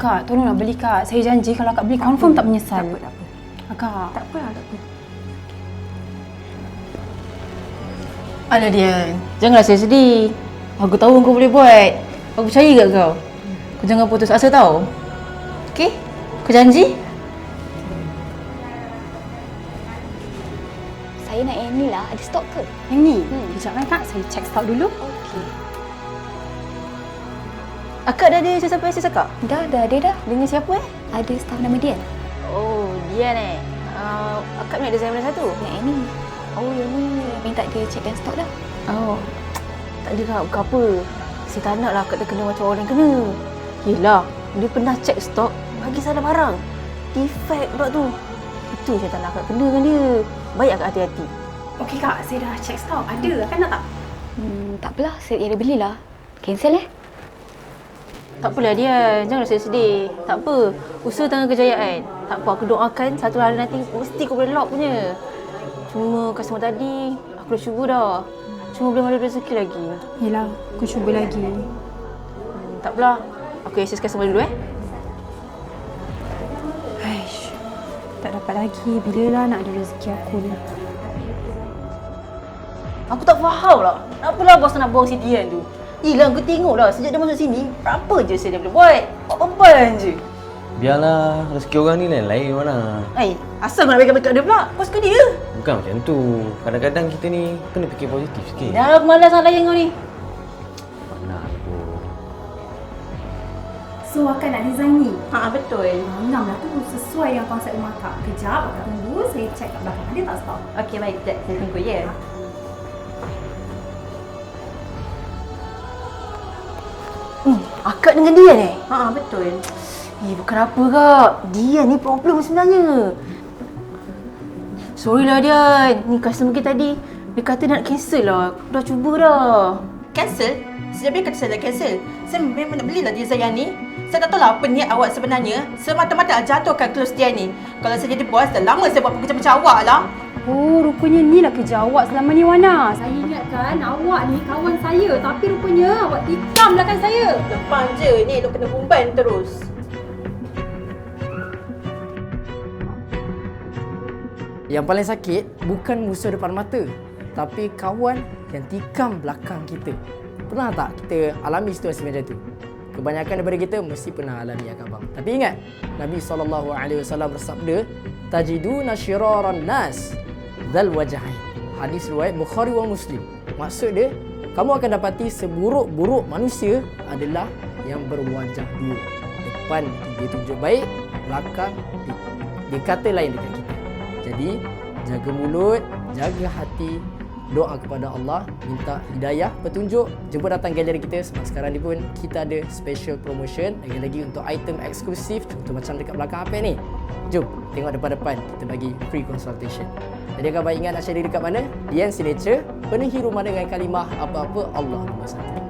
Kak, tolonglah beli Kak. Saya janji kalau Kak beli confirm tak menyesal. Tak apa. Kak. Tak apa. Alah dia, janganlah saya sedih. Aku tahu kau boleh buat. Aku percaya kat kau. Kau jangan putus asa tau. Okey? Kau janji? Saya nak yang ni lah. Ada stok ke? Yang ni? Sekejap Kak, saya check stok dulu. Okey. Akak dah ada sesiapa akak? Dah, dia dah. Dengan siapa Ada staff nama Dian. Oh, Dian akak ni ada saya mana satu? Yang ni. Oh, yang ni. Minta dia checkkan stok dah. Oh, tak ada kak, bukan apa. Saya tak nak lah akak terkena macam orang yang kena. Yelah, dia pernah check stok, bagi salah barang. Defect pula tu. Itu saya tak nak akak kena dengan dia. Baik akak hati-hati. Okey Kak, saya dah check stok. Ada, Kak nak tak? Tak apalah. Saya dah belilah. Cancel Tak apalah dia, jangan rasa sedih. Tak apa, usaha tangan kejayaan. Tak apa, aku doakan satu hari nanti mesti kau boleh lock punya. Cuma customer tadi, aku dah cuba dah. Cuma belum ada rezeki lagi. Yelah, aku cuba lagi. Tak apalah, aku access customer dulu Aish, tak dapat lagi. Bila lah nak ada rezeki aku ni? Aku tak faham lah. Apalah bos nak buang si Dian tu? Yelah, aku tengok lah sejak dia masuk sini, berapa je saya dia boleh buat. Buat beban je. Biarlah, rezeki orang ni lain-lain mana. Asal kau nak backup dia pula? Kau suka dia? Bukan macam tu. Kadang-kadang kita ni kena fikir positif sikit. Dah aku malas nak layan kau ni. Mana aku. So, Akak nak design ni? Betul. Ngam lah tu sesuai yang konsep rumah Kak. Kejap, Akak tunggu. Saya check kat belakang. Ada tak stok? Okey, baik. Sekejap, saya tunggu ya. Akak dengan dia ni? Betul. Bukan apa kak. Dia ni problem sebenarnya. Sorry lah Dian. Ni customer kita tadi, dia kata nak cancel lah. Aku dah cuba dah. Cancel? Sejak bila kata saya dah cancel? Saya memang nak belilah design yang ni. Saya tak tahu lah apa niat awak sebenarnya. Semata-mata nak jatuhkan close dia ni. Kalau saya jadi bos, dah lama saya buat kerja macam awak lah. Oh, rupanya ni lah kerja awak selama ni, Wana. Saya ingatkan awak ni kawan saya. Tapi rupanya awak tikam belakang saya. Depan je ni, duk kena umban terus. Yang paling sakit bukan musuh depan mata, tapi kawan yang tikam belakang kita. Pernah tak kita alami situasi macam tu? Kebanyakan daripada kita mesti pernah alami ya abang. Tapi ingat, Nabi SAW bersabda, tajiduna syiraran nas dzal wajhain. Hadis riwayat Bukhari wa Muslim. Maksud dia, kamu akan dapati seburuk-buruk manusia adalah yang berwajah dua. Depan dia tunjuk baik, belakang dia kata lain dekat kita. Jadi, jaga mulut, jaga hati, doa kepada Allah, minta hidayah, petunjuk. Jumpa datang galeri kita sebab sekarang ni pun kita ada special promotion lagi-lagi untuk item eksklusif. Contoh macam dekat belakang apa ni? Jom tengok depan-depan, kita bagi free consultation. Jadi agak baik ingat nak cari dekat mana? Dian Signature, penuhi rumah dengan kalimah apa-apa Allah nombor 1.